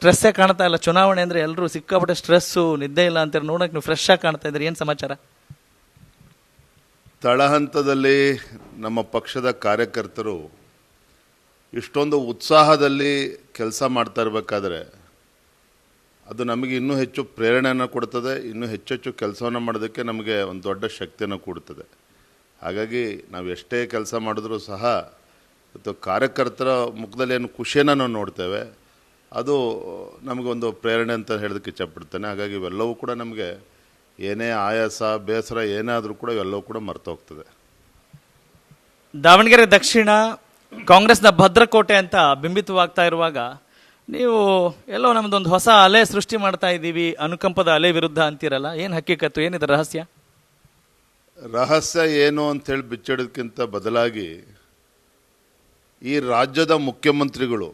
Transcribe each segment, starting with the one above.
ಸ್ಟ್ರೆಸ್ಸೇ ಕಾಣ್ತಾ ಇಲ್ಲ. ಚುನಾವಣೆ ಅಂದರೆ ಎಲ್ಲರೂ ಸಿಕ್ಕಾಪಟ್ಟೆ ಸ್ಟ್ರೆಸ್ಸು, ನಿದ್ದೆ ಇಲ್ಲ ಅಂತಾರೆ. ನೋಡೋಕೆ ನೀವು ಫ್ರೆಶ್ ಆಗಿ ಕಾಣ್ತಾ ಇದ್ದೀರಿ. ಏನು ಸಮಾಚಾರ? ತಳಹಂತದಲ್ಲಿ ನಮ್ಮ ಪಕ್ಷದ ಕಾರ್ಯಕರ್ತರು ಇಷ್ಟೊಂದು ಉತ್ಸಾಹದಲ್ಲಿ ಕೆಲಸ ಮಾಡ್ತಾ ಇರಬೇಕಾದ್ರೆ ಅದು ನಮಗೆ ಇನ್ನೂ ಹೆಚ್ಚು ಪ್ರೇರಣೆಯನ್ನು ಕೊಡ್ತದೆ, ಇನ್ನೂ ಹೆಚ್ಚೆಚ್ಚು ಕೆಲಸವನ್ನು ಮಾಡೋದಕ್ಕೆ ನಮಗೆ ಒಂದು ದೊಡ್ಡ ಶಕ್ತಿಯನ್ನು ಕೊಡ್ತದೆ. ಹಾಗಾಗಿ ನಾವು ಎಷ್ಟೇ ಕೆಲಸ ಮಾಡಿದ್ರೂ ಸಹ ಇವತ್ತು ಕಾರ್ಯಕರ್ತರ ಮುಖದಲ್ಲಿ ಏನು ಖುಷಿಯನ್ನು ನಾವು ನೋಡ್ತೇವೆ, ಅದು ನಮಗೊಂದು ಪ್ರೇರಣೆ ಅಂತ ಹೇಳೋದಕ್ಕೆ ಇಷ್ಟಪಡ್ತೇನೆ. ಹಾಗಾಗಿ ಇವೆಲ್ಲವೂ ಕೂಡ ನಮಗೆ ಏನೇ ಆಯಾಸ ಬೇಸರ ಏನೇ ಆದರೂ ಕೂಡ ಇವೆಲ್ಲವೂ ಕೂಡ ಮರ್ತೋಗ್ತದೆ. ದಾವಣಗೆರೆ ದಕ್ಷಿಣ ಕಾಂಗ್ರೆಸ್ನ ಭದ್ರಕೋಟೆ ಅಂತ ಬಿಂಬಿತವಾಗ್ತಾ ಇರುವಾಗ ನೀವು ಎಲ್ಲೋ ನಮ್ದೊಂದು ಹೊಸ ಅಲೆ ಸೃಷ್ಟಿ ಮಾಡ್ತಾ ಇದ್ದೀವಿ, ಅನುಕಂಪದ ಅಲೆ ವಿರುದ್ಧ ಅಂತೀರಲ್ಲ, ಏನು ಹಕ್ಕಿಕತ್ತು, ಏನಿದೆ ರಹಸ್ಯ? ರಹಸ್ಯ ಏನು ಅಂತೇಳಿ ಬಿಚ್ಚಿಡೋದಕ್ಕಿಂತ ಬದಲಾಗಿ ಈ ರಾಜ್ಯದ ಮುಖ್ಯಮಂತ್ರಿಗಳು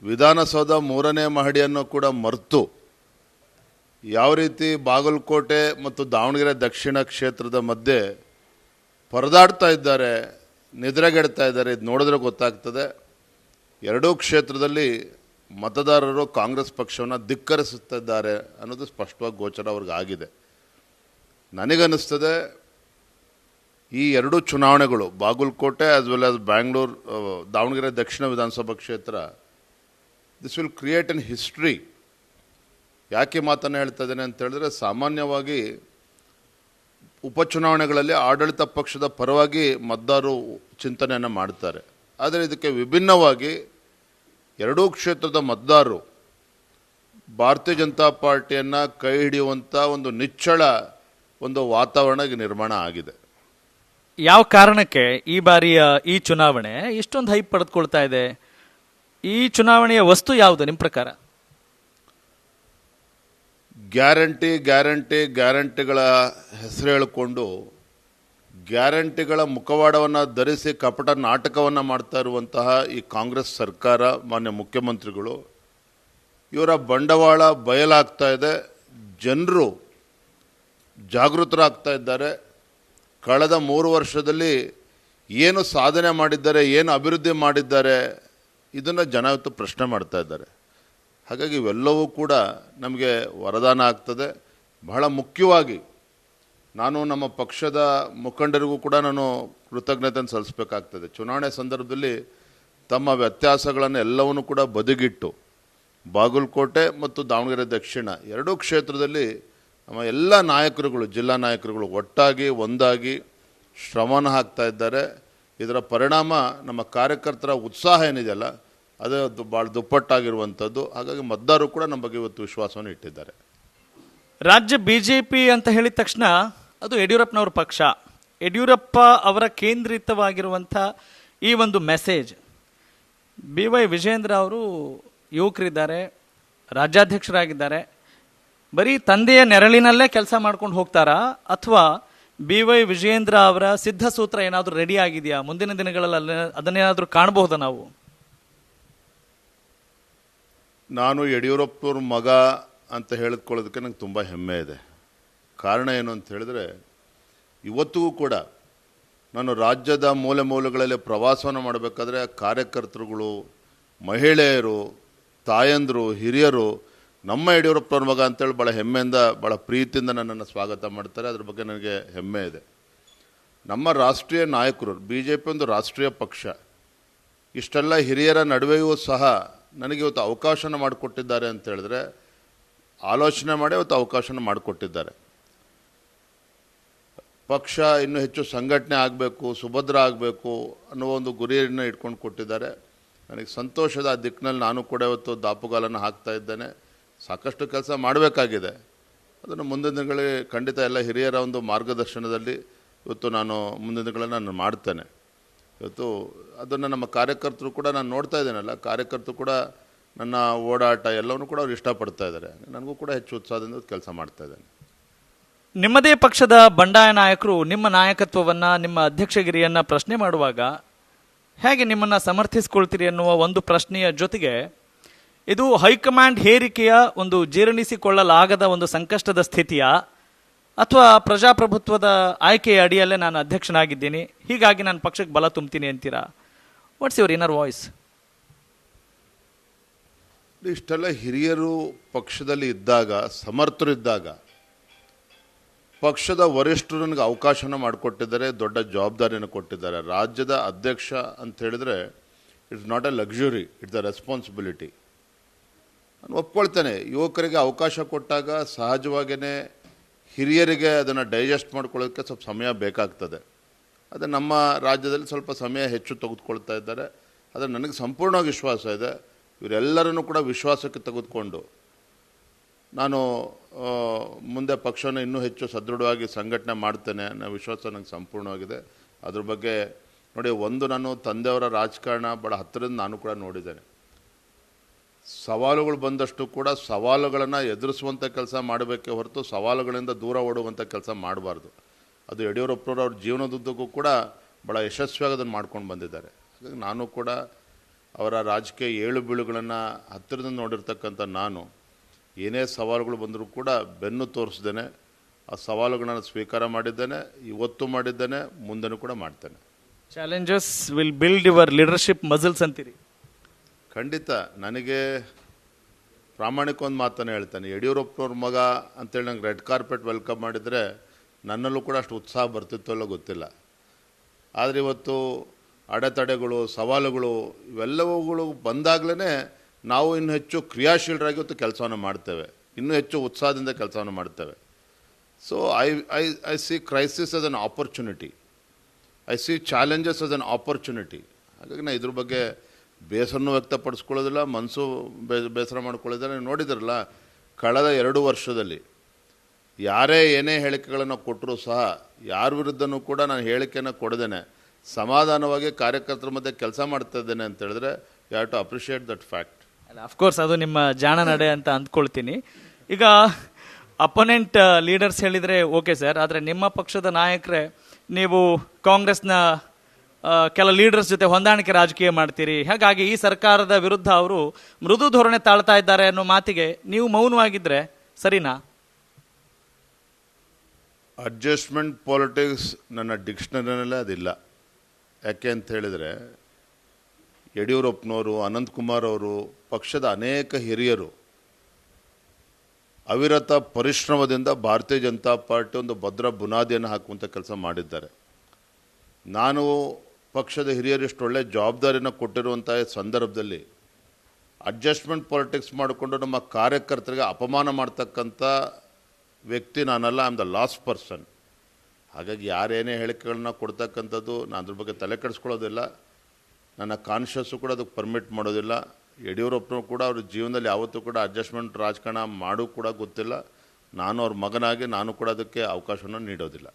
ವಿಧಾನಸೌಧ 3ನೇ ಮಹಡಿಯನ್ನು ಕೂಡ ಮರೆತು ಯಾವ ರೀತಿ ಬಾಗಲಕೋಟೆ ಮತ್ತು ದಾವಣಗೆರೆ ದಕ್ಷಿಣ ಕ್ಷೇತ್ರದ ಮಧ್ಯೆ ಪರದಾಡ್ತಾ ಇದ್ದಾರೆ, ನಿದ್ರೆಗೆಡ್ತಾ ಇದ್ದಾರೆ. ಇದು ನೋಡಿದ್ರೆ ಗೊತ್ತಾಗ್ತದೆ ಎರಡೂ ಕ್ಷೇತ್ರದಲ್ಲಿ ಮತದಾರರು ಕಾಂಗ್ರೆಸ್ ಪಕ್ಷವನ್ನು ಧಿಕ್ಕರಿಸುತ್ತಿದ್ದಾರೆ ಅನ್ನೋದು ಸ್ಪಷ್ಟವಾಗಿ ಗೋಚರ ಅವ್ರಿಗೆ ಆಗಿದೆ. ನನಗನ್ನಿಸ್ತದೆ ಈ ಎರಡೂ ಚುನಾವಣೆಗಳು Bagalkote as well as Bangalore Davanagere ದಕ್ಷಿಣ ವಿಧಾನಸಭಾ ಕ್ಷೇತ್ರ, this will create an history. ಯಾಕೆ ಮಾತನ್ನು ಹೇಳ್ತಾ ಇದ್ದೇನೆ ಅಂತ ಹೇಳಿದ್ರೆ, ಸಾಮಾನ್ಯವಾಗಿ ಉಪಚುನಾವಣೆಗಳಲ್ಲಿ ಆಡಳಿತ ಪಕ್ಷದ ಪರವಾಗಿ ಮತದಾರರು ಚಿಂತನೆಯನ್ನು ಮಾಡ್ತಾರೆ. ಆದರೆ ಇದಕ್ಕೆ ವಿಭಿನ್ನವಾಗಿ ಎರಡೂ ಕ್ಷೇತ್ರದ ಮತದಾರರು ಭಾರತೀಯ ಜನತಾ ಪಾರ್ಟಿಯನ್ನು ಕೈ ಹಿಡಿಯುವಂಥ ಒಂದು ನಿಚ್ಚಳ ಒಂದು ವಾತಾವರಣ ನಿರ್ಮಾಣ ಆಗಿದೆ. ಯಾವ ಕಾರಣಕ್ಕೆ ಈ ಬಾರಿಯ ಈ ಚುನಾವಣೆ ಇಷ್ಟೊಂದು ಹೈಪ್ ಪಡೆದುಕೊಳ್ತಾ ಇದೆ? ಈ ಚುನಾವಣೆಯ ವಸ್ತು ಯಾವುದು ನಿಮ್ಮ ಪ್ರಕಾರ? ಗ್ಯಾರಂಟಿಗಳ ಹೆಸರು ಹೇಳಿಕೊಂಡು ಗ್ಯಾರಂಟಿಗಳ ಮುಖವಾಡವನ್ನು ಧರಿಸಿ ಕಪಟ ನಾಟಕವನ್ನು ಮಾಡ್ತಾ ಇರುವಂತಹ ಈ ಕಾಂಗ್ರೆಸ್ ಸರ್ಕಾರ, ಮಾನ್ಯ ಮುಖ್ಯಮಂತ್ರಿಗಳು, ಇವರ ಬಂಡವಾಳ ಬಯಲಾಗ್ತಾ ಇದೆ. ಜನರು ಜಾಗೃತರಾಗ್ತಾ ಇದ್ದಾರೆ. ಕಳೆದ 3 ವರ್ಷದಲ್ಲಿ ಏನು ಸಾಧನೆ ಮಾಡಿದ್ದಾರೆ, ಏನು ಅಭಿವೃದ್ಧಿ ಮಾಡಿದ್ದಾರೆ, ಇದನ್ನು ಜನ ಇವತ್ತು ಪ್ರಶ್ನೆ ಮಾಡ್ತಾ ಇದ್ದಾರೆ. ಹಾಗಾಗಿ ಇವೆಲ್ಲವೂ ಕೂಡ ನಮಗೆ ವರದಾನ ಆಗ್ತದೆ. ಬಹಳ ಮುಖ್ಯವಾಗಿ ನಾನು ನಮ್ಮ ಪಕ್ಷದ ಮುಖಂಡರಿಗೂ ಕೂಡ ನಾನು ಕೃತಜ್ಞತೆಯನ್ನು ಸಲ್ಲಿಸಬೇಕಾಗ್ತದೆ. ಚುನಾವಣೆ ಸಂದರ್ಭದಲ್ಲಿ ತಮ್ಮ ವ್ಯತ್ಯಾಸಗಳನ್ನು ಎಲ್ಲವನ್ನೂ ಕೂಡ ಬದಿಗಿಟ್ಟು ಬಾಗಲಕೋಟೆ ಮತ್ತು ದಾವಣಗೆರೆ ದಕ್ಷಿಣ ಎರಡೂ ಕ್ಷೇತ್ರದಲ್ಲಿ ನಮ್ಮ ಎಲ್ಲ ನಾಯಕರುಗಳು, ಜಿಲ್ಲಾ ನಾಯಕರುಗಳು ಒಟ್ಟಾಗಿ ಒಂದಾಗಿ ಶ್ರಮವನ್ನು ಹಾಕ್ತಾ ಇದ್ದಾರೆ. ಇದರ ಪರಿಣಾಮ ನಮ್ಮ ಕಾರ್ಯಕರ್ತರ ಉತ್ಸಾಹ ಏನಿದೆಯಲ್ಲ ಅದು ಭಾಳ ದುಪ್ಪಟ್ಟಾಗಿರುವಂಥದ್ದು. ಹಾಗಾಗಿ ಮತದಾರರು ಕೂಡ ನಮ್ಮ ಬಗ್ಗೆ ಇವತ್ತು ವಿಶ್ವಾಸವನ್ನು ಇಟ್ಟಿದ್ದಾರೆ. ರಾಜ್ಯ ಬಿಜೆಪಿ ಅಂತ ಹೇಳಿದ ತಕ್ಷಣ ಅದು ಯಡಿಯೂರಪ್ಪನವ್ರ ಪಕ್ಷ. ಯಡಿಯೂರಪ್ಪ ಅವರ ಕೇಂದ್ರಿತವಾಗಿರುವಂಥ ಈ ಒಂದು ಮೆಸೇಜ್, BY ವಿಜೇಂದ್ರ ಅವರು ಯುವಕರಿದ್ದಾರೆ, ರಾಜ್ಯಾಧ್ಯಕ್ಷರಾಗಿದ್ದಾರೆ, ಬರೀ ತಂದೆಯ ನೆರಳಿನಲ್ಲೇ ಕೆಲಸ ಮಾಡ್ಕೊಂಡು ಹೋಗ್ತಾರಾ ಅಥವಾ BY ವಿಜೇಂದ್ರ ಅವರ ಸಿದ್ಧ ಸೂತ್ರ ಏನಾದರೂ ರೆಡಿ ಆಗಿದೆಯಾ? ಮುಂದಿನ ದಿನಗಳಲ್ಲಿ ಅದನ್ನೇನಾದರೂ ಕಾಣಬಹುದಾ ನಾವು? ನಾನು ಯಡಿಯೂರಪ್ಪನವ್ರ ಮಗ ಅಂತ ಹೇಳಿಕೊಳ್ಳೋದಕ್ಕೆ ನಂಗೆ ತುಂಬ ಹೆಮ್ಮೆ ಇದೆ. ಕಾರಣ ಏನು ಅಂತ ಹೇಳಿದ್ರೆ, ಇವತ್ತಿಗೂ ಕೂಡ ನಾನು ರಾಜ್ಯದ ಮೂಲೆ ಮೂಲೆಗಳಲ್ಲಿ ಪ್ರವಾಸವನ್ನು ಮಾಡಬೇಕಾದ್ರೆ ಕಾರ್ಯಕರ್ತರುಗಳು, ಮಹಿಳೆಯರು, ತಾಯಂದರು, ಹಿರಿಯರು ನಮ್ಮ ಯಡಿಯೂರಪ್ಪನವ್ರ ಮಗ ಅಂತೇಳಿ ಭಾಳ ಹೆಮ್ಮೆಯಿಂದ ಭಾಳ ಪ್ರೀತಿಯಿಂದ ನನ್ನನ್ನು ಸ್ವಾಗತ ಮಾಡ್ತಾರೆ. ಅದ್ರ ಬಗ್ಗೆ ನನಗೆ ಹೆಮ್ಮೆ ಇದೆ. ನಮ್ಮ ರಾಷ್ಟ್ರೀಯ ನಾಯಕರು, BJP ಒಂದು ರಾಷ್ಟ್ರೀಯ ಪಕ್ಷ, ಇಷ್ಟೆಲ್ಲ ಹಿರಿಯರ ನಡುವೆಯೂ ಸಹ ನನಗೆ ಇವತ್ತು ಅವಕಾಶನ ಮಾಡಿಕೊಟ್ಟಿದ್ದಾರೆ ಅಂತ ಹೇಳಿದ್ರೆ, ಆಲೋಚನೆ ಮಾಡಿ ಇವತ್ತು ಅವಕಾಶನ ಮಾಡಿಕೊಟ್ಟಿದ್ದಾರೆ. ಪಕ್ಷ ಇನ್ನೂ ಹೆಚ್ಚು ಸಂಘಟನೆ ಆಗಬೇಕು, ಸುಭದ್ರ ಆಗಬೇಕು ಅನ್ನೋ ಒಂದು ಗುರಿಯನ್ನು ಇಟ್ಕೊಂಡು ಕೊಟ್ಟಿದ್ದಾರೆ. ನನಗೆ ಸಂತೋಷದ ದಿಕ್ಕಿನಲ್ಲಿ ನಾನು ಕೂಡ ಇವತ್ತು ದಾಪುಗಾಲನ್ನು ಹಾಕ್ತಾ ಇದ್ದೇನೆ. ಸಾಕಷ್ಟು ಕೆಲಸ ಮಾಡಬೇಕಾಗಿದೆ. ಅದನ್ನು ಮುಂದಿನ ದಿನಗಳಲ್ಲಿ ಖಂಡಿತ ಎಲ್ಲ ಹಿರಿಯರ ಒಂದು ಮಾರ್ಗದರ್ಶನದಲ್ಲಿ ಇವತ್ತು ನಾನು ಮುಂದಿನ ದಿನಗಳಲ್ಲಿ ನಾನು ಮಾಡ್ತೇನೆ. ಇವತ್ತು ಅದನ್ನು ನಮ್ಮ ಕಾರ್ಯಕರ್ತರು ಕೂಡ ನಾನು ನೋಡ್ತಾ ಇದ್ದೇನಲ್ಲ, ಕಾರ್ಯಕರ್ತರು ಕೂಡ ನನ್ನ ಓಡಾಟ ಎಲ್ಲವನ್ನೂ ಕೂಡ ಅವ್ರು ಇಷ್ಟಪಡ್ತಾ ಇದ್ದಾರೆ. ನನಗೂ ಕೂಡ ಹೆಚ್ಚು ಉತ್ಸಾಹದಿಂದ ಕೆಲಸ ಮಾಡ್ತಾ ಇದ್ದೇನೆ. ನಿಮ್ಮದೇ ಪಕ್ಷದ ಬಂಡಾಯ ನಾಯಕರು ನಿಮ್ಮ ನಾಯಕತ್ವವನ್ನು, ನಿಮ್ಮ ಅಧ್ಯಕ್ಷಗಿರಿಯನ್ನು ಪ್ರಶ್ನೆ ಮಾಡುವಾಗ ಹೇಗೆ ನಿಮ್ಮನ್ನು ಸಮರ್ಥಿಸಿಕೊಳ್ತೀರಿ ಅನ್ನುವ ಒಂದು ಪ್ರಶ್ನೆಯ ಜೊತೆಗೆ, ಇದು ಹೈಕಮಾಂಡ್ ಹೇರಿಕೆಯ ಒಂದು ಜೀರ್ಣಿಸಿಕೊಳ್ಳಲಾಗದ ಒಂದು ಸಂಕಷ್ಟದ ಸ್ಥಿತಿಯ ಅಥವಾ ಪ್ರಜಾಪ್ರಭುತ್ವದ ಆಯ್ಕೆಯ ಅಡಿಯಲ್ಲೇ ನಾನು ಅಧ್ಯಕ್ಷನಾಗಿದ್ದೀನಿ, ಹೀಗಾಗಿ ನಾನು ಪಕ್ಷಕ್ಕೆ ಬಲ ತುಂಬ್ತೀನಿ ಅಂತೀರಾ? What's your inner voice? ಇಷ್ಟೆಲ್ಲ ಹಿರಿಯರು ಪಕ್ಷದಲ್ಲಿ ಇದ್ದಾಗ, ಸಮರ್ಥರಿದ್ದಾಗ, ಪಕ್ಷದ ವರಿಷ್ಠರು ನನಗೆ ಅವಕಾಶನ ಮಾಡಿಕೊಟ್ಟಿದ್ದಾರೆ, ದೊಡ್ಡ ಜವಾಬ್ದಾರಿಯನ್ನು ಕೊಟ್ಟಿದ್ದಾರೆ. ರಾಜ್ಯದ ಅಧ್ಯಕ್ಷ ಅಂತ ಹೇಳಿದ್ರೆ it's not A luxury, it's a responsibility. ನಾನು ಒಪ್ಕೊಳ್ತೇನೆ, ಯುವಕರಿಗೆ ಅವಕಾಶ ಕೊಟ್ಟಾಗ ಸಹಜವಾಗಿಯೇ ಹಿರಿಯರಿಗೆ ಅದನ್ನು ಡೈಜೆಸ್ಟ್ ಮಾಡ್ಕೊಳ್ಳೋಕ್ಕೆ ಸ್ವಲ್ಪ ಸಮಯ ಬೇಕಾಗ್ತದೆ. ಅದೇ ನಮ್ಮ ರಾಜ್ಯದಲ್ಲಿ ಸ್ವಲ್ಪ ಸಮಯ ಹೆಚ್ಚು ತೆಗೆದುಕೊಳ್ತಾ ಇದ್ದಾರೆ. ಆದರೆ ನನಗೆ ಸಂಪೂರ್ಣವಾಗಿ ವಿಶ್ವಾಸ ಇದೆ, ಇವರೆಲ್ಲರನ್ನು ಕೂಡ ವಿಶ್ವಾಸಕ್ಕೆ ತೆಗೆದುಕೊಂಡು ನಾನು ಮುಂದೆ ಪಕ್ಷವನ್ನು ಇನ್ನೂ ಹೆಚ್ಚು ಸದೃಢವಾಗಿ ಸಂಘಟನೆ ಮಾಡ್ತೇನೆ ಅನ್ನೋ ವಿಶ್ವಾಸ ನನಗೆ ಸಂಪೂರ್ಣವಾಗಿದೆ. ಅದ್ರ ಬಗ್ಗೆ ನೋಡಿ, ನಾನು ತಂದೆಯವರ ರಾಜಕಾರಣ ಭಾಳ ಹತ್ತಿರದಿಂದ ನಾನು ಕೂಡ ನೋಡಿದ್ದೇನೆ. ಸವಾಲುಗಳು ಬಂದಷ್ಟು ಕೂಡ ಸವಾಲುಗಳನ್ನು ಎದುರಿಸುವಂಥ ಕೆಲಸ ಮಾಡಬೇಕೇ ಹೊರತು ಸವಾಲುಗಳಿಂದ ದೂರ ಓಡುವಂಥ ಕೆಲಸ ಮಾಡಬಾರ್ದು. ಅದು ಯಡಿಯೂರಪ್ಪನವರು ಅವ್ರ ಜೀವನದುದ್ದಕ್ಕೂ ಕೂಡ ಭಾಳ ಯಶಸ್ವಿಯಾಗಿ ಅದನ್ನು ಮಾಡ್ಕೊಂಡು ಬಂದಿದ್ದಾರೆ. ಹಾಗಾಗಿ ನಾನು ಕೂಡ ಅವರ ರಾಜಕೀಯ ಏಳು ಬೀಳುಗಳನ್ನು ಹತ್ತಿರದಿಂದ ನೋಡಿರ್ತಕ್ಕಂಥ ನಾನು ಏನೇ ಸವಾಲುಗಳು ಬಂದರೂ ಕೂಡ ಬೆನ್ನು ತೋರಿಸ್ದೇನೆ ಆ ಸವಾಲುಗಳನ್ನು ಸ್ವೀಕಾರ ಮಾಡಿದ್ದೇನೆ, ಇವತ್ತು ಮಾಡಿದ್ದೇನೆ, ಮುಂದೆನೂ ಕೂಡ ಮಾಡ್ತೇನೆ. Challenges will build your leadership muscles ಅಂತೀರಿ? ಖಂಡಿತ. ನನಗೆ ಪ್ರಾಮಾಣಿಕ ಒಂದು ಮಾತನ್ನು ಹೇಳ್ತಾನೆ, ಯಡಿಯೂರಪ್ಪನವ್ರ ಮಗ ಅಂತೇಳಿ ನಂಗೆ ರೆಡ್ ಕಾರ್ಪೆಟ್ ವೆಲ್ಕಮ್ ಮಾಡಿದರೆ ನನ್ನಲ್ಲೂ ಕೂಡ ಅಷ್ಟು ಉತ್ಸಾಹ ಬರ್ತಿತ್ತೋ ಅಲ್ಲೋ ಗೊತ್ತಿಲ್ಲ. ಆದರೆ ಇವತ್ತು ಅಡೆತಡೆಗಳು, ಸವಾಲುಗಳು ಇವೆಲ್ಲವುಗಳು ಬಂದಾಗಲೇ ನಾವು ಇನ್ನೂ ಹೆಚ್ಚು ಕ್ರಿಯಾಶೀಲರಾಗಿ ಇವತ್ತು ಕೆಲಸವನ್ನು ಮಾಡ್ತೇವೆ, ಇನ್ನೂ ಹೆಚ್ಚು ಉತ್ಸಾಹದಿಂದ ಕೆಲಸವನ್ನು ಮಾಡ್ತೇವೆ. So I C crisis as an opportunity, I C challenges as an opportunity. ಹಾಗಾಗಿ ನಾನು ಇದ್ರ ಬಗ್ಗೆ ಬೇಸರನೂ ವ್ಯಕ್ತಪಡಿಸ್ಕೊಳ್ಳೋದಿಲ್ಲ, ಮನಸ್ಸು ಬೇಸರ ಮಾಡ್ಕೊಳ್ಳೋದಿಲ್ಲ. ನೋಡಿದ್ರಲ್ಲ, ಕಳೆದ 2 ವರ್ಷದಲ್ಲಿ ಯಾರೇ ಏನೇ ಹೇಳಿಕೆಗಳನ್ನು ಕೊಟ್ಟರೂ ಸಹ ಯಾರ ವಿರುದ್ಧನೂ ಕೂಡ ನಾನು ಹೇಳಿಕೆಯನ್ನು ಕೊಡದೇನೆ ಸಮಾಧಾನವಾಗಿ ಕಾರ್ಯಕರ್ತರ ಮಧ್ಯೆ ಕೆಲಸ ಮಾಡ್ತಾ ಇದ್ದೇನೆ ಅಂತ ಹೇಳಿದ್ರೆ you have to appreciate that fact. ಅಲ್ಲ, ಅಫ್ಕೋರ್ಸ್ ಅದು ನಿಮ್ಮ ಜಾಣ ನಡೆ ಅಂತ ಅಂದ್ಕೊಳ್ತೀನಿ. ಈಗ ಅಪೋನೆಂಟ್ ಲೀಡರ್ಸ್ ಹೇಳಿದರೆ ಓಕೆ ಸರ್, ಆದರೆ ನಿಮ್ಮ ಪಕ್ಷದ ನಾಯಕರೇ ನೀವು ಕಾಂಗ್ರೆಸ್ನ ಕೆಲ ಲೀಡರ್ಸ್ ಜೊತೆ ಹೊಂದಾಣಿಕೆ ರಾಜಕೀಯ ಮಾಡ್ತೀರಿ, ಹಾಗಾಗಿ ಈ ಸರ್ಕಾರದ ವಿರುದ್ಧ ಅವರು ಮೃದು ಧೋರಣೆ ತಾಳ್ತಾ ಇದ್ದಾರೆ ಅನ್ನೋ ಮಾತಿಗೆ ನೀವು ಮೌನವಾಗಿದ್ದರೆ ಸರಿನಾ? ಅಡ್ಜಸ್ಟ್ಮೆಂಟ್ ಪಾಲಿಟಿಕ್ಸ್ ನನ್ನ ಡಿಕ್ಷನರಿನಲ್ಲೇ ಅದಿಲ್ಲ. ಯಾಕೆ ಅಂತ ಹೇಳಿದರೆ ಯಡಿಯೂರಪ್ಪನವರು, ಅನಂತಕುಮಾರ್ ಅವರು, ಪಕ್ಷದ ಅನೇಕ ಹಿರಿಯರು ಅವಿರತ ಪರಿಶ್ರಮದಿಂದ ಭಾರತೀಯ ಜನತಾ ಪಾರ್ಟಿ ಒಂದು ಭದ್ರ ಬುನಾದಿಯನ್ನು ಹಾಕುವಂಥ ಕೆಲಸ ಮಾಡಿದ್ದಾರೆ. ನಾನು ಪಕ್ಷದ ಹಿರಿಯರಿಷ್ಟು ಒಳ್ಳೆ ಜವಾಬ್ದಾರಿಯನ್ನು ಕೊಟ್ಟಿರುವಂಥ ಸಂದರ್ಭದಲ್ಲಿ ಅಡ್ಜಸ್ಟ್ಮೆಂಟ್ ಪಾಲಿಟಿಕ್ಸ್ ಮಾಡಿಕೊಂಡು ನಮ್ಮ ಕಾರ್ಯಕರ್ತರಿಗೆ ಅಪಮಾನ ಮಾಡ್ತಕ್ಕಂಥ ವ್ಯಕ್ತಿ ನಾನಲ್ಲ. I am the last person. ಹಾಗಾಗಿ ಯಾರೇನೇ ಹೇಳಿಕೆಗಳನ್ನ ಕೊಡ್ತಕ್ಕಂಥದ್ದು ನಾನು ಅದ್ರ ಬಗ್ಗೆ ತಲೆ ಕೆಡಿಸ್ಕೊಳ್ಳೋದಿಲ್ಲ. ನನ್ನ ಕಾನ್ಷಿಯಸ್ಸು ಕೂಡ ಅದಕ್ಕೆ ಪರ್ಮಿಟ್ ಮಾಡೋದಿಲ್ಲ. ಯಡಿಯೂರಪ್ಪನವರು ಕೂಡ ಅವ್ರ ಜೀವನದಲ್ಲಿ ಯಾವತ್ತೂ ಕೂಡ ಅಡ್ಜಸ್ಟ್ಮೆಂಟ್ ರಾಜಕಾರಣ ಮಾಡೂ ಕೂಡ ಗೊತ್ತಿಲ್ಲ. ನಾನು ಅವ್ರ ಮಗನಾಗಿ ನಾನು ಕೂಡ ಅದಕ್ಕೆ ಅವಕಾಶವನ್ನು ನೀಡೋದಿಲ್ಲ.